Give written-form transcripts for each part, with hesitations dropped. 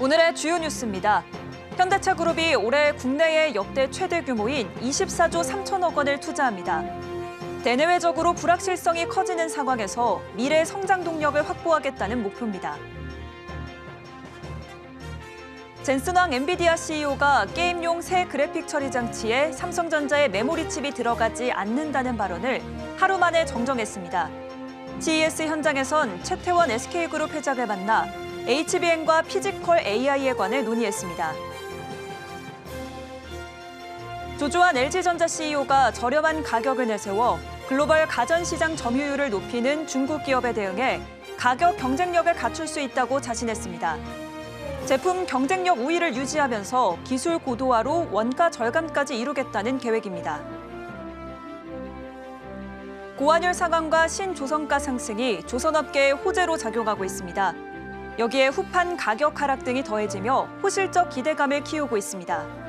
오늘의 주요 뉴스입니다. 현대차 그룹이 올해 국내의 역대 최대 규모인 24조 3천억 원을 투자합니다. 대내외적으로 불확실성이 커지는 상황에서 미래 성장 동력을 확보하겠다는 목표입니다. 젠슨왕 엔비디아 CEO가 게임용 새 그래픽 처리 장치에 삼성전자의 메모리 칩이 들어가지 않는다는 발언을 하루 만에 정정했습니다. CES 현장에선 최태원 SK그룹 회장을 만나 HBM과 피지컬 AI에 관해 논의했습니다. 조주환 LG전자 CEO가 저렴한 가격을 내세워 글로벌 가전시장 점유율을 높이는 중국 기업에 대응해 가격 경쟁력을 갖출 수 있다고 자신했습니다. 제품 경쟁력 우위를 유지하면서 기술 고도화로 원가 절감까지 이루겠다는 계획입니다. 고환율 상황과 신조선가 상승이 조선업계에 호재로 작용하고 있습니다. 여기에 후판 가격 하락 등이 더해지며 호실적 기대감을 키우고 있습니다.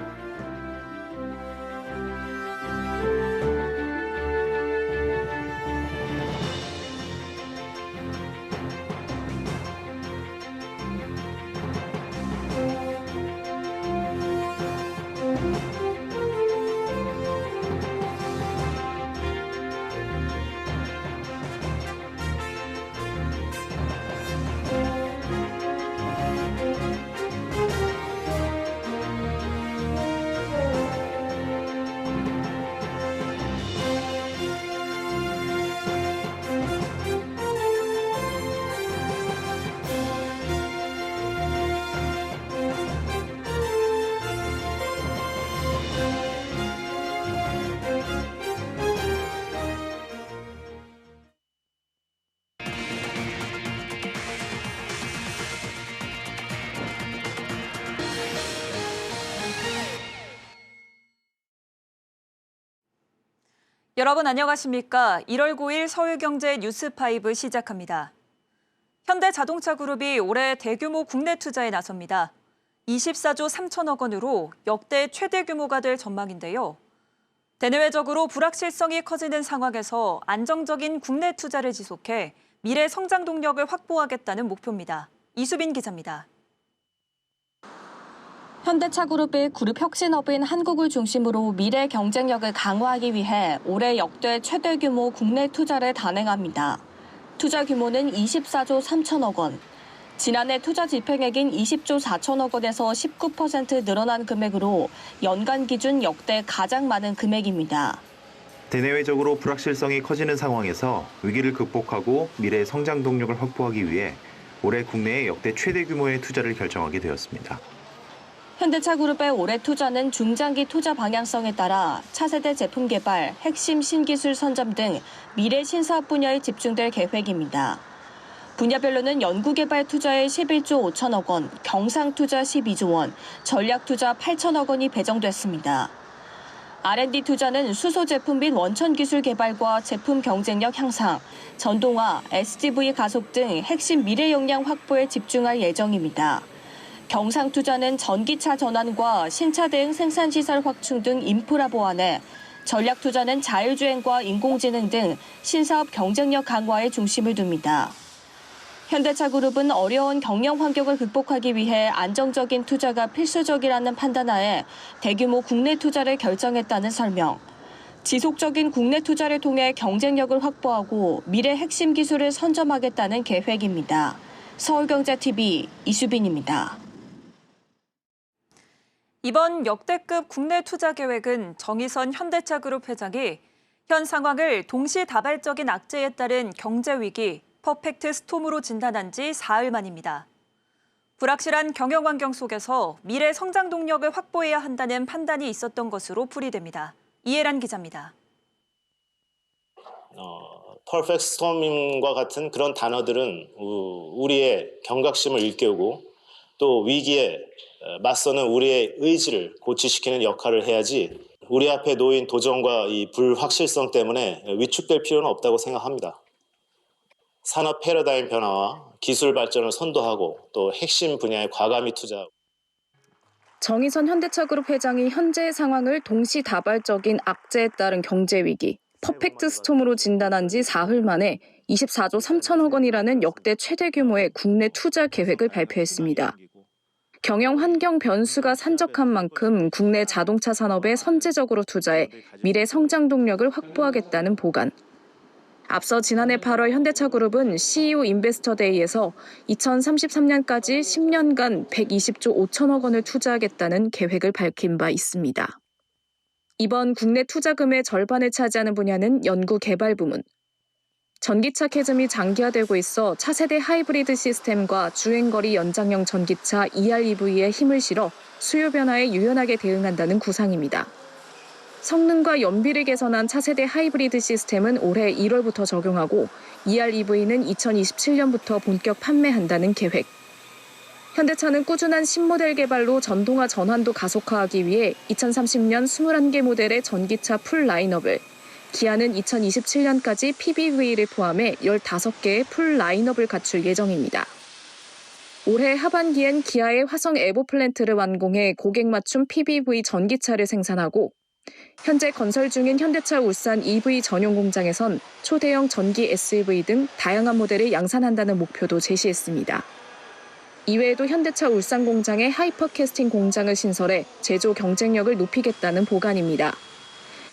여러분 안녕하십니까? 1월 9일 서울경제 뉴스5 시작합니다. 현대자동차그룹이 올해 대규모 국내 투자에 나섭니다. 24조 3천억 원으로 역대 최대 규모가 될 전망인데요. 대내외적으로 불확실성이 커지는 상황에서 안정적인 국내 투자를 지속해 미래 성장 동력을 확보하겠다는 목표입니다. 이수빈 기자입니다. 현대차그룹이 그룹 혁신업인 한국을 중심으로 미래 경쟁력을 강화하기 위해 올해 역대 최대 규모 국내 투자를 단행합니다. 투자 규모는 24조 3천억 원. 지난해 투자 집행액인 20조 4천억 원에서 19% 늘어난 금액으로 연간 기준 역대 가장 많은 금액입니다. 대내외적으로 불확실성이 커지는 상황에서 위기를 극복하고 미래 성장 동력을 확보하기 위해 올해 국내에 역대 최대 규모의 투자를 결정하게 되었습니다. 현대차그룹의 올해 투자는 중장기 투자 방향성에 따라 차세대 제품 개발, 핵심 신기술 선점 등 미래 신사업 분야에 집중될 계획입니다. 분야별로는 연구개발 투자에 11조 5천억 원, 경상투자 12조 원, 전략투자 8천억 원이 배정됐습니다. R&D 투자는 수소 제품 및 원천 기술 개발과 제품 경쟁력 향상, 전동화, SDV 가속 등 핵심 미래 역량 확보에 집중할 예정입니다. 경상투자는 전기차 전환과 신차 대응 생산시설 확충 등 인프라 보완에, 전략투자는 자율주행과 인공지능 등 신사업 경쟁력 강화에 중심을 둡니다. 현대차그룹은 어려운 경영 환경을 극복하기 위해 안정적인 투자가 필수적이라는 판단하에 대규모 국내 투자를 결정했다는 설명. 지속적인 국내 투자를 통해 경쟁력을 확보하고 미래 핵심 기술을 선점하겠다는 계획입니다. 서울경제TV 이수빈입니다. 이번 역대급 국내 투자 계획은 정의선 현대차그룹 회장이 현 상황을 동시다발적인 악재에 따른 경제위기, 퍼펙트 스톰으로 진단한 지 사흘 만입니다. 불확실한 경영 환경 속에서 미래 성장 동력을 확보해야 한다는 판단이 있었던 것으로 풀이됩니다. 이해란 기자입니다. 퍼펙트 스톰과 같은 그런 단어들은 우리의 경각심을 일깨우고 또 위기에 맞서는 우리의 의지를 고취시키는 역할을 해야지 우리 앞에 놓인 도전과 이 불확실성 때문에 위축될 필요는 없다고 생각합니다. 산업 패러다임 변화와 기술 발전을 선도하고 또 핵심 분야에 과감히 투자하고. 정의선 현대차그룹 회장이 현재의 상황을 동시다발적인 악재에 따른 경제위기, 퍼펙트 스톰으로 진단한 지 사흘 만에 24조 3천억 원이라는 역대 최대 규모의 국내 투자 계획을 발표했습니다. 경영 환경 변수가 산적한 만큼 국내 자동차 산업에 선제적으로 투자해 미래 성장 동력을 확보하겠다는 보관. 앞서 지난해 8월 현대차그룹은 CEO 인베스터 데이에서 2033년까지 10년간 120조 5천억 원을 투자하겠다는 계획을 밝힌 바 있습니다. 이번 국내 투자금의 절반을 차지하는 분야는 연구개발 부문. 전기차 캐즘이 장기화되고 있어 차세대 하이브리드 시스템과 주행거리 연장형 전기차 EREV에 힘을 실어 수요 변화에 유연하게 대응한다는 구상입니다. 성능과 연비를 개선한 차세대 하이브리드 시스템은 올해 1월부터 적용하고 EREV는 2027년부터 본격 판매한다는 계획. 현대차는 꾸준한 신모델 개발로 전동화 전환도 가속화하기 위해 2030년 21개 모델의 전기차 풀 라인업을, 기아는 2027년까지 PBV를 포함해 15개의 풀 라인업을 갖출 예정입니다. 올해 하반기엔 기아의 화성 에보 플랜트를 완공해 고객 맞춤 PBV 전기차를 생산하고, 현재 건설 중인 현대차 울산 EV 전용 공장에선 초대형 전기 SUV 등 다양한 모델을 양산한다는 목표도 제시했습니다. 이외에도 현대차 울산 공장에 하이퍼캐스팅 공장을 신설해 제조 경쟁력을 높이겠다는 보관입니다.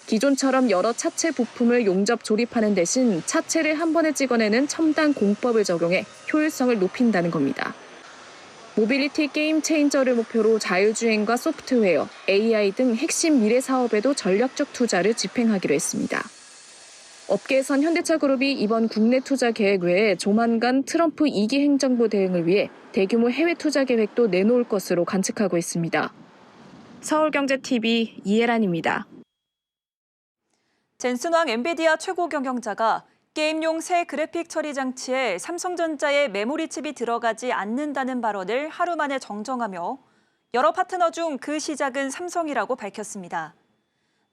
기존처럼 여러 차체 부품을 용접 조립하는 대신 차체를 한 번에 찍어내는 첨단 공법을 적용해 효율성을 높인다는 겁니다. 모빌리티 게임 체인저를 목표로 자율주행과 소프트웨어, AI 등 핵심 미래 사업에도 전략적 투자를 집행하기로 했습니다. 업계에선 현대차그룹이 이번 국내 투자 계획 외에 조만간 트럼프 2기 행정부 대응을 위해 대규모 해외 투자 계획도 내놓을 것으로 관측하고 있습니다. 서울경제TV 이혜란입니다. 젠슨왕 엔비디아 최고 경영자가 게임용 새 그래픽 처리 장치에 삼성전자의 메모리 칩이 들어가지 않는다는 발언을 하루 만에 정정하며 여러 파트너 중 그 시작은 삼성이라고 밝혔습니다.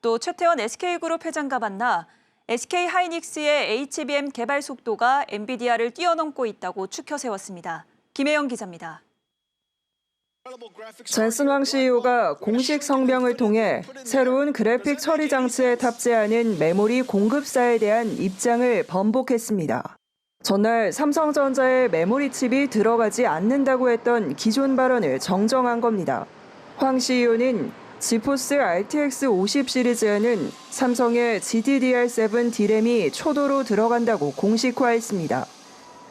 또 최태원 SK그룹 회장과 만나 SK하이닉스의 HBM 개발 속도가 엔비디아를 뛰어넘고 있다고 추켜 세웠습니다. 김혜영 기자입니다. 젠슨왕 CEO가 공식 성명을 통해 새로운 그래픽 처리 장치에 탑재하는 메모리 공급사에 대한 입장을 번복했습니다. 전날 삼성전자의 메모리 칩이 들어가지 않는다고 했던 기존 발언을 정정한 겁니다. 황 CEO는 지포스 RTX 50 시리즈에는 삼성의 GDDR7 D램이 초도로 들어간다고 공식화했습니다.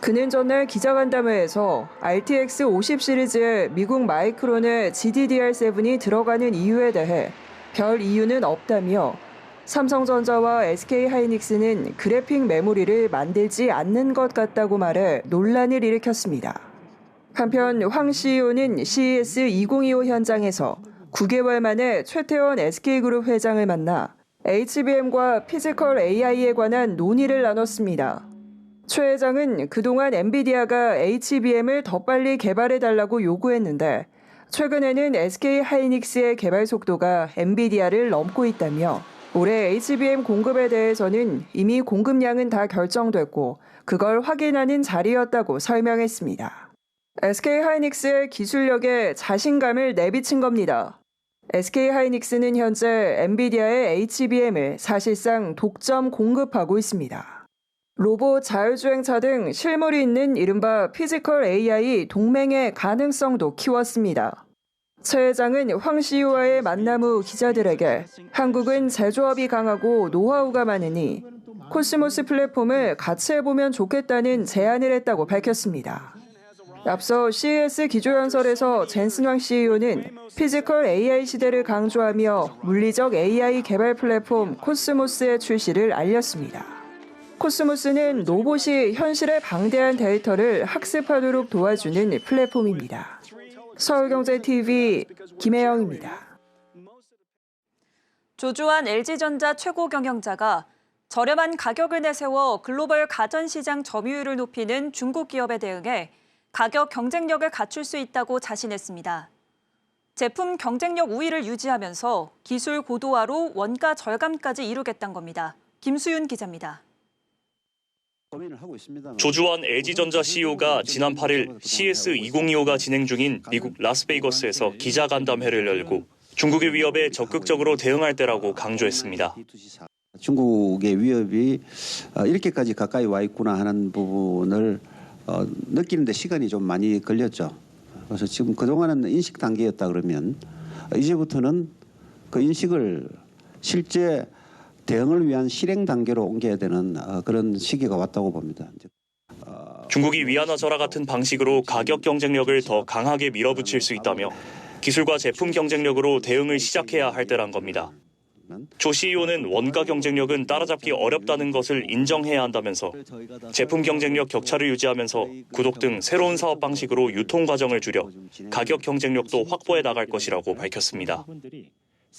그는 전날 기자간담회에서 RTX 50 시리즈에 미국 마이크론의 GDDR7이 들어가는 이유에 대해 별 이유는 없다며 삼성전자와 SK하이닉스는 그래픽 메모리를 만들지 않는 것 같다고 말해 논란을 일으켰습니다. 한편 황 CEO는 CES 2025 현장에서 9개월 만에 최태원 SK그룹 회장을 만나 HBM과 피지컬 AI에 관한 논의를 나눴습니다. 최 회장은 그동안 엔비디아가 HBM을 더 빨리 개발해달라고 요구했는데 최근에는 SK하이닉스의 개발 속도가 엔비디아를 넘고 있다며 올해 HBM 공급에 대해서는 이미 공급량은 다 결정됐고 그걸 확인하는 자리였다고 설명했습니다. SK하이닉스의 기술력에 자신감을 내비친 겁니다. SK하이닉스는 현재 엔비디아의 HBM을 사실상 독점 공급하고 있습니다. 로봇, 자율주행차 등 실물이 있는 이른바 피지컬 AI 동맹의 가능성도 키웠습니다. 최 회장은 황 CEO와의 만남 후 기자들에게 한국은 제조업이 강하고 노하우가 많으니 코스모스 플랫폼을 같이 해보면 좋겠다는 제안을 했다고 밝혔습니다. 앞서 CES 기조연설에서 젠슨왕 CEO는 피지컬 AI 시대를 강조하며 물리적 AI 개발 플랫폼 코스모스의 출시를 알렸습니다. 코스모스는 로봇이 현실의 방대한 데이터를 학습하도록 도와주는 플랫폼입니다. 서울경제TV 김혜영입니다. 조주환 LG전자 최고 경영자가 저렴한 가격을 내세워 글로벌 가전시장 점유율을 높이는 중국 기업에 대응해 가격 경쟁력을 갖출 수 있다고 자신했습니다. 제품 경쟁력 우위를 유지하면서 기술 고도화로 원가 절감까지 이루겠다는 겁니다. 김수윤 기자입니다. 조주환 LG전자 CEO가 지난 8일 CES 2025가 진행 중인 미국 라스베이거스에서 기자간담회를 열고 중국의 위협에 적극적으로 대응할 때라고 강조했습니다. 중국의 위협이 이렇게까지 가까이 와 있구나 하는 부분을 느끼는데 시간이 좀 많이 걸렸죠. 그래서 지금 그동안은 인식 단계였다 그러면 이제부터는 그 인식을 실제 대응을 위한 실행 단계로 옮겨야 되는 그런 시기가 왔다고 봅니다. 중국이 위안화 절하 같은 방식으로 가격 경쟁력을 더 강하게 밀어붙일 수 있다며 기술과 제품 경쟁력으로 대응을 시작해야 할 때란 겁니다. 조 CEO는 원가 경쟁력은 따라잡기 어렵다는 것을 인정해야 한다면서 제품 경쟁력 격차를 유지하면서 구독 등 새로운 사업 방식으로 유통 과정을 줄여 가격 경쟁력도 확보해 나갈 것이라고 밝혔습니다.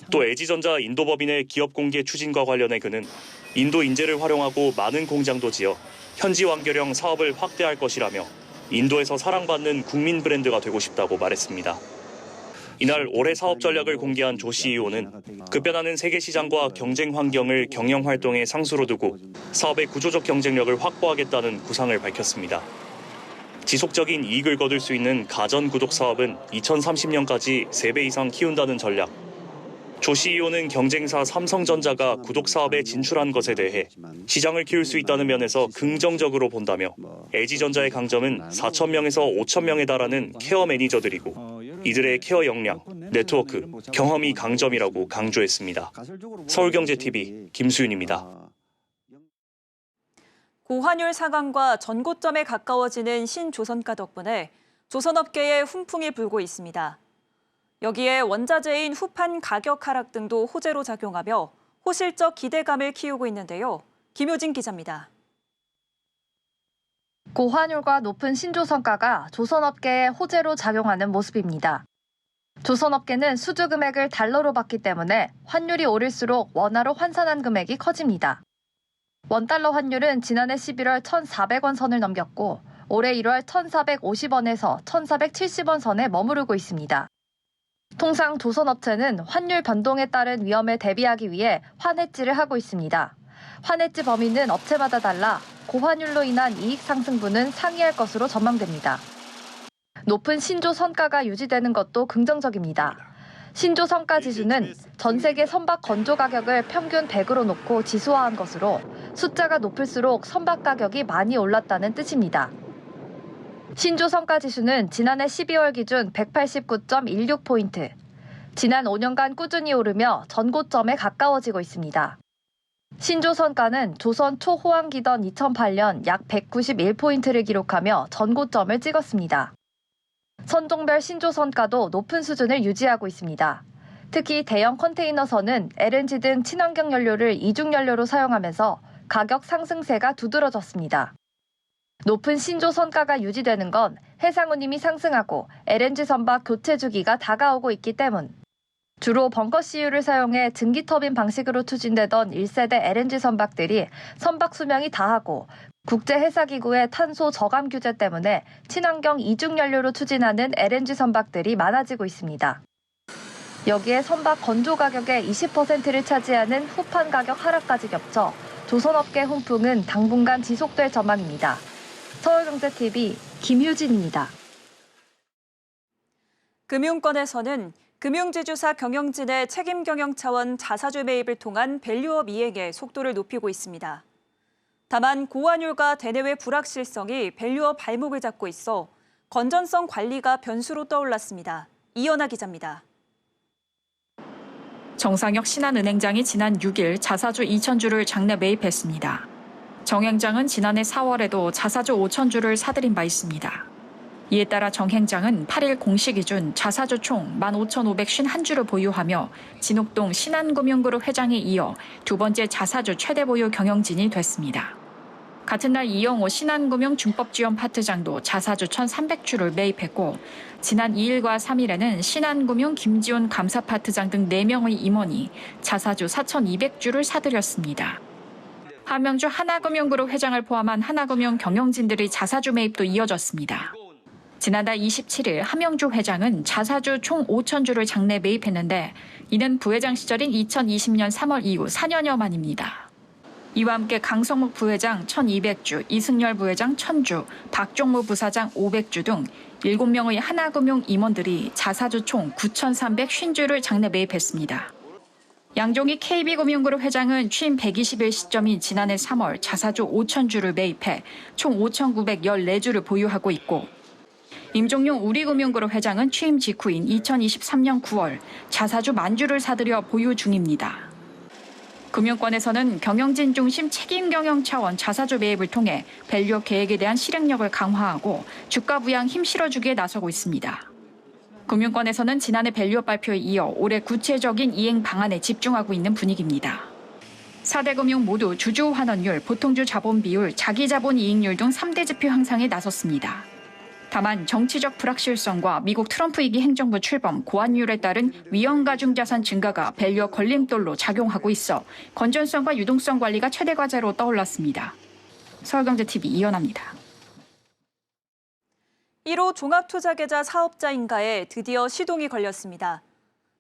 또 LG전자 인도법인의 기업 공개 추진과 관련해 그는 인도 인재를 활용하고 많은 공장도 지어 현지 완결형 사업을 확대할 것이라며 인도에서 사랑받는 국민 브랜드가 되고 싶다고 말했습니다. 이날 올해 사업 전략을 공개한 조 CEO는 급변하는 세계 시장과 경쟁 환경을 경영 활동의 상수로 두고 사업의 구조적 경쟁력을 확보하겠다는 구상을 밝혔습니다. 지속적인 이익을 거둘 수 있는 가전 구독 사업은 2030년까지 3배 이상 키운다는 전략. 조 CEO는 경쟁사 삼성전자가 구독 사업에 진출한 것에 대해 시장을 키울 수 있다는 면에서 긍정적으로 본다며 LG전자의 강점은 4,000명에서 5,000명에 달하는 케어 매니저들이고 이들의 케어 역량, 네트워크, 경험이 강점이라고 강조했습니다. 서울경제TV 김수윤입니다. 고환율 상황과 전고점에 가까워지는 신조선가 덕분에 조선업계에 훈풍이 불고 있습니다. 여기에 원자재인 후판 가격 하락 등도 호재로 작용하며 호실적 기대감을 키우고 있는데요. 김효진 기자입니다. 고환율과 높은 신조선가가 조선업계에 호재로 작용하는 모습입니다. 조선업계는 수주 금액을 달러로 받기 때문에 환율이 오를수록 원화로 환산한 금액이 커집니다. 원달러 환율은 지난해 11월 1,400원 선을 넘겼고 올해 1월 1,450원에서 1,470원 선에 머무르고 있습니다. 통상 조선업체는 환율 변동에 따른 위험에 대비하기 위해 환해지를 하고 있습니다. 환해지 범위는 업체마다 달라 고환율로 인한 이익 상승분은 상회할 것으로 전망됩니다. 높은 신조선가가 유지되는 것도 긍정적입니다. 신조선가 지수는 전 세계 선박 건조 가격을 평균 100으로 놓고 지수화한 것으로 숫자가 높을수록 선박 가격이 많이 올랐다는 뜻입니다. 신조선가 지수는 지난해 12월 기준 189.16포인트, 지난 5년간 꾸준히 오르며 전고점에 가까워지고 있습니다. 신조선가는 조선 초호황기던 2008년 약 191포인트를 기록하며 전고점을 찍었습니다. 선종별 신조선가도 높은 수준을 유지하고 있습니다. 특히 대형 컨테이너선은 LNG 등 친환경 연료를 이중연료로 사용하면서 가격 상승세가 두드러졌습니다. 높은 신조선가가 유지되는 건 해상운임이 상승하고 LNG 선박 교체 주기가 다가오고 있기 때문. 주로 벙커 CU를 사용해 증기터빈 방식으로 추진되던 1세대 LNG 선박들이 선박 수명이 다하고 국제해사기구의 탄소 저감 규제 때문에 친환경 이중연료로 추진하는 LNG 선박들이 많아지고 있습니다. 여기에 선박 건조 가격의 20%를 차지하는 후판 가격 하락까지 겹쳐 조선업계 훈풍은 당분간 지속될 전망입니다. 서울경제TV 김효진입니다. 금융권에서는 금융지주사 경영진의 책임 경영 차원 자사주 매입을 통한 밸류업 이행에 속도를 높이고 있습니다. 다만 고환율과 대내외 불확실성이 밸류업 발목을 잡고 있어 건전성 관리가 변수로 떠올랐습니다. 이연아 기자입니다. 정상혁 신한은행장이 지난 6일 자사주 2,000주를 장내 매입했습니다. 정 행장은 지난해 4월에도 자사주 5,000주를 사들인 바 있습니다. 이에 따라 정 행장은 8일 공시 기준 자사주 총 15,551주를 보유하며 진옥동 신한금융그룹 회장에 이어 두 번째 자사주 최대 보유 경영진이 됐습니다. 같은 날 이영호 신한금융 준법지원 파트장도 자사주 1,300주를 매입했고 지난 2일과 3일에는 신한금융 김지훈 감사 파트장 등 4명의 임원이 자사주 4,200주를 사들였습니다. 함명주 하나금융그룹 회장을 포함한 하나금융 경영진들의 자사주 매입도 이어졌습니다. 지난달 27일 함명주 회장은 자사주 총 5,000주를 장내 매입했는데 이는 부회장 시절인 2020년 3월 이후 4년여 만입니다. 이와 함께 강성묵 부회장 1,200주, 이승열 부회장 1,000주, 박종무 부사장 500주 등 7명의 하나금융 임원들이 자사주 총 9,350주를 장내 매입했습니다. 양종희 KB금융그룹 회장은 취임 120일 시점인 지난해 3월 자사주 5,000주를 매입해 총 5,914주를 보유하고 있고 임종용 우리금융그룹 회장은 취임 직후인 2023년 9월 자사주 만주를 사들여 보유 중입니다. 금융권에서는 경영진 중심 책임 경영 차원 자사주 매입을 통해 밸류업 계획에 대한 실행력을 강화하고 주가 부양 힘 실어주기에 나서고 있습니다. 금융권에서는 지난해 밸류업 발표에 이어 올해 구체적인 이행 방안에 집중하고 있는 분위기입니다. 4대 금융 모두 주주 환원율, 보통주 자본 비율, 자기 자본 이익률 등 3대 지표 향상에 나섰습니다. 다만 정치적 불확실성과 미국 트럼프 2기 행정부 출범, 고환율에 따른 위험 가중 자산 증가가 밸류업 걸림돌로 작용하고 있어 건전성과 유동성 관리가 최대 과제로 떠올랐습니다. 서울경제TV 이현아입니다. 1호 종합투자계좌 사업자인가에 드디어 시동이 걸렸습니다.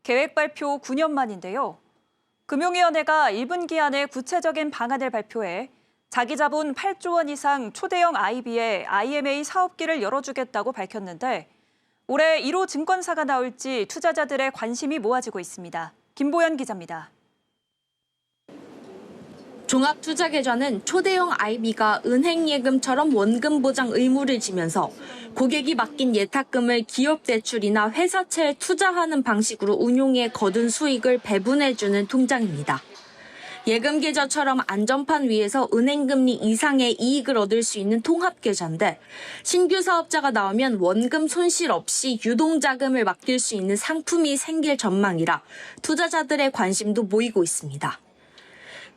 계획 발표 9년 만인데요. 금융위원회가 1분기 안에 구체적인 방안을 발표해 자기 자본 8조 원 이상 초대형 IB에 IMA 사업기를 열어주겠다고 밝혔는데 올해 1호 증권사가 나올지 투자자들의 관심이 모아지고 있습니다. 김보연 기자입니다. 종합투자계좌는 초대형 IB가 은행 예금처럼 원금 보장 의무를 지면서 고객이 맡긴 예탁금을 기업 대출이나 회사채에 투자하는 방식으로 운용해 거둔 수익을 배분해주는 통장입니다. 예금 계좌처럼 안전판 위에서 은행금리 이상의 이익을 얻을 수 있는 통합계좌인데 신규 사업자가 나오면 원금 손실 없이 유동자금을 맡길 수 있는 상품이 생길 전망이라 투자자들의 관심도 모이고 있습니다.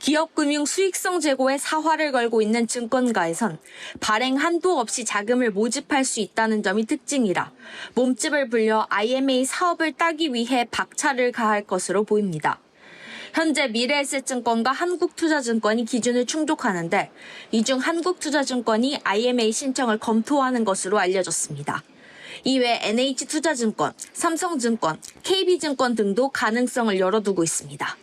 기업금융 수익성 제고에 사활을 걸고 있는 증권가에선 발행 한도 없이 자금을 모집할 수 있다는 점이 특징이라 몸집을 불려 IMA 사업을 따기 위해 박차를 가할 것으로 보입니다. 현재 미래에셋증권과 한국투자증권이 기준을 충족하는데 이 중 한국투자증권이 IMA 신청을 검토하는 것으로 알려졌습니다. 이외 NH투자증권, 삼성증권, KB증권 등도 가능성을 열어두고 있습니다.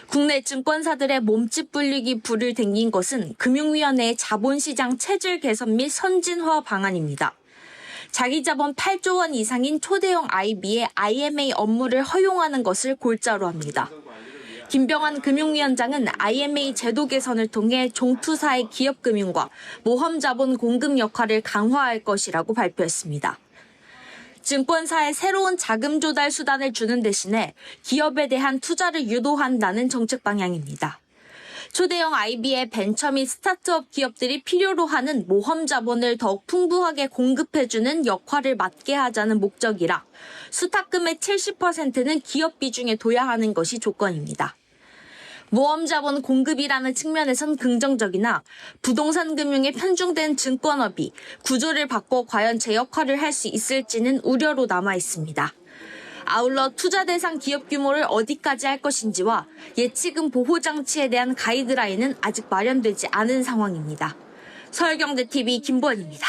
국내 증권사들의 몸집 불리기 불을 댕긴 것은 금융위원회의 자본시장 체질 개선 및 선진화 방안입니다. 자기 자본 8조 원 이상인 초대형 IB의 IMA 업무를 허용하는 것을 골자로 합니다. 김병환 금융위원장은 IMA 제도 개선을 통해 종투사의 기업금융과 모험자본 공급 역할을 강화할 것이라고 발표했습니다. 증권사에 새로운 자금 조달 수단을 주는 대신에 기업에 대한 투자를 유도한다는 정책 방향입니다. 초대형 IB의 벤처 및 스타트업 기업들이 필요로 하는 모험 자본을 더욱 풍부하게 공급해주는 역할을 맡게 하자는 목적이라 수탁금의 70%는 기업 비중에 둬야 하는 것이 조건입니다. 모험 자본 공급이라는 측면에선 긍정적이나 부동산 금융에 편중된 증권업이 구조를 바꿔 과연 제 역할을 할 수 있을지는 우려로 남아 있습니다. 아울러 투자 대상 기업 규모를 어디까지 할 것인지와 예치금 보호 장치에 대한 가이드라인은 아직 마련되지 않은 상황입니다. 서울경제TV 김보연입니다.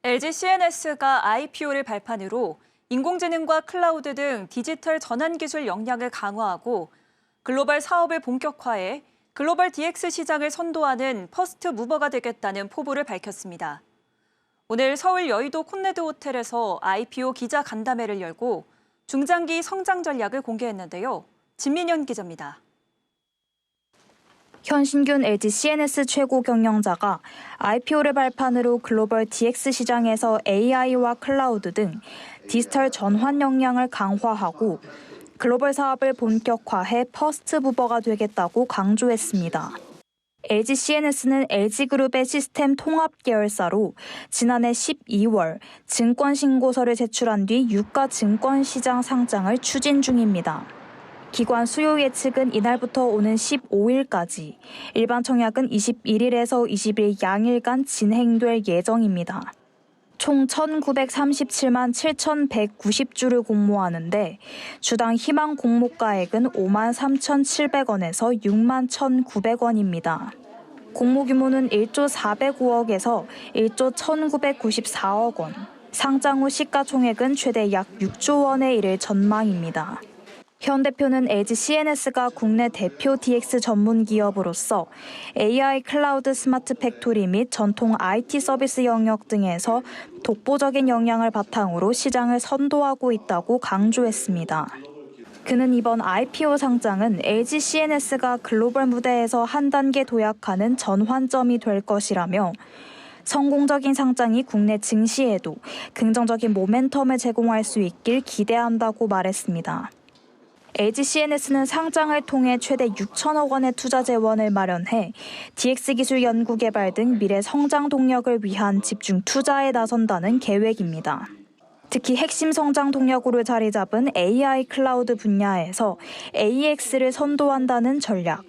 LG CNS가 IPO를 발판으로 인공지능과 클라우드 등 디지털 전환 기술 역량을 강화하고 글로벌 사업을 본격화해 글로벌 DX 시장을 선도하는 퍼스트 무버가 되겠다는 포부를 밝혔습니다. 오늘 서울 여의도 콘레드 호텔에서 IPO 기자 간담회를 열고 중장기 성장 전략을 공개했는데요. 진민현 기자입니다. 현신균 LG CNS 최고 경영자가 IPO를 발판으로 글로벌 DX 시장에서 AI와 클라우드 등 디지털 전환 역량을 강화하고 글로벌 사업을 본격화해 퍼스트 무버가 되겠다고 강조했습니다. LG CNS는 LG그룹의 시스템 통합 계열사로 지난해 12월 증권 신고서를 제출한 뒤 유가 증권시장 상장을 추진 중입니다. 기관 수요 예측은 이날부터 오는 15일까지, 일반 청약은 21일에서 20일 양일간 진행될 예정입니다. 총 1,937만 7,190주를 공모하는데 주당 희망 공모가액은 5만 3,700원에서 6만 1,900원입니다. 공모 규모는 1조 405억에서 1조 1,994억 원, 상장 후 시가총액은 최대 약 6조 원에 이를 전망입니다. 현 대표는 LG CNS가 국내 대표 DX 전문 기업으로서 AI 클라우드 스마트 팩토리 및 전통 IT 서비스 영역 등에서 독보적인 역량을 바탕으로 시장을 선도하고 있다고 강조했습니다. 그는 이번 IPO 상장은 LG CNS가 글로벌 무대에서 한 단계 도약하는 전환점이 될 것이라며 성공적인 상장이 국내 증시에도 긍정적인 모멘텀을 제공할 수 있길 기대한다고 말했습니다. LG CNS는 상장을 통해 최대 6천억 원의 투자 재원을 마련해 DX 기술 연구 개발 등 미래 성장 동력을 위한 집중 투자에 나선다는 계획입니다. 특히 핵심 성장 동력으로 자리 잡은 AI 클라우드 분야에서 AX를 선도한다는 전략.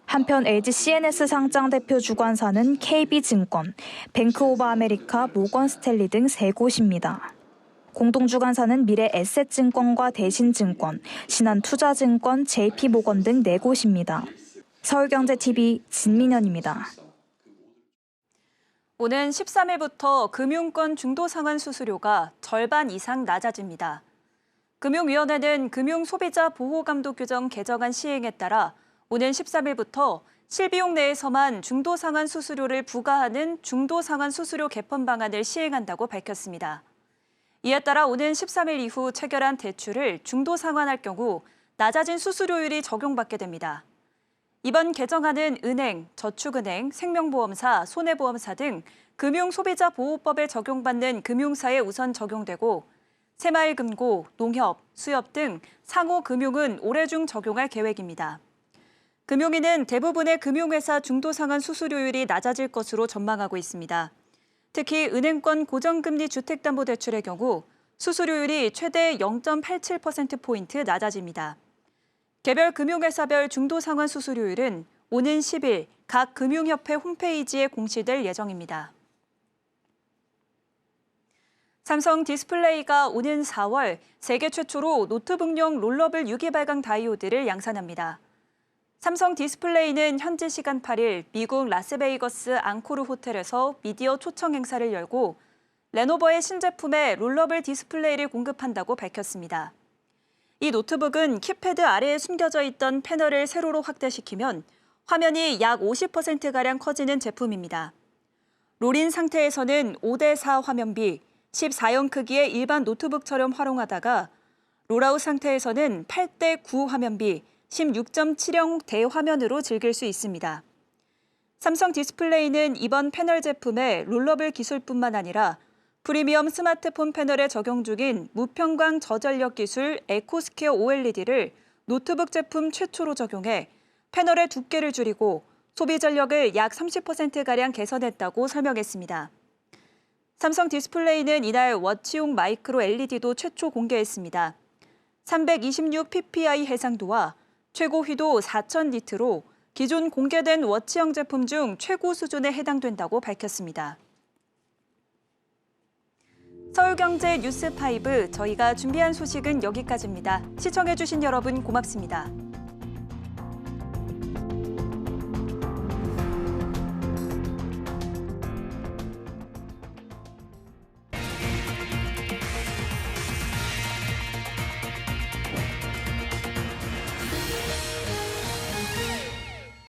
한편 LG CNS 상장 대표 주관사는 KB증권, 뱅크 오브 아메리카, 모건 스탠리 등 3곳입니다. 공동주관사는 미래에셋증권과 대신증권, 신한투자증권, JP모건 등 4곳입니다. 서울경제TV 진민현입니다. 오는 13일부터 금융권 중도상환 수수료가 절반 이상 낮아집니다. 금융위원회는 금융소비자보호감독 규정 개정안 시행에 따라 오는 13일부터 실비용 내에서만 중도상환 수수료를 부과하는 중도상환 수수료 개편 방안을 시행한다고 밝혔습니다. 이에 따라 오는 13일 이후 체결한 대출을 중도상환할 경우 낮아진 수수료율이 적용받게 됩니다. 이번 개정안은 은행, 저축은행, 생명보험사, 손해보험사 등 금융소비자보호법에 적용받는 금융사에 우선 적용되고 새마을금고, 농협, 수협 등 상호금융은 올해 중 적용할 계획입니다. 금융위는 대부분의 금융회사 중도상환 수수료율이 낮아질 것으로 전망하고 있습니다. 특히 은행권 고정금리 주택담보대출의 경우 수수료율이 최대 0.87%포인트 낮아집니다. 개별 금융회사별 중도상환 수수료율은 오는 10일 각 금융협회 홈페이지에 공시될 예정입니다. 삼성 디스플레이가 오는 4월 세계 최초로 노트북용 롤러블 유기발광 다이오드를 양산합니다. 삼성 디스플레이는 현지 시간 8일 미국 라스베이거스 앙코르 호텔에서 미디어 초청 행사를 열고 레노버의 신제품에 롤러블 디스플레이를 공급한다고 밝혔습니다. 이 노트북은 키패드 아래에 숨겨져 있던 패널을 세로로 확대시키면 화면이 약 50%가량 커지는 제품입니다. 롤인 상태에서는 5:4 화면비, 14형 크기의 일반 노트북처럼 활용하다가 롤아웃 상태에서는 8:9 화면비, 16.7형 대화면으로 즐길 수 있습니다. 삼성 디스플레이는 이번 패널 제품에 롤러블 기술뿐만 아니라 프리미엄 스마트폰 패널에 적용 중인 무평광 저전력 기술 에코스퀘어 OLED를 노트북 제품 최초로 적용해 패널의 두께를 줄이고 소비 전력을 약 30%가량 개선했다고 설명했습니다. 삼성 디스플레이는 이날 워치용 마이크로 LED도 최초 공개했습니다. 326 ppi 해상도와 최고 휘도 4000니트로 기존 공개된 워치형 제품 중 최고 수준에 해당된다고 밝혔습니다. 서울경제 뉴스5 저희가 준비한 소식은 여기까지입니다. 시청해주신 여러분 고맙습니다.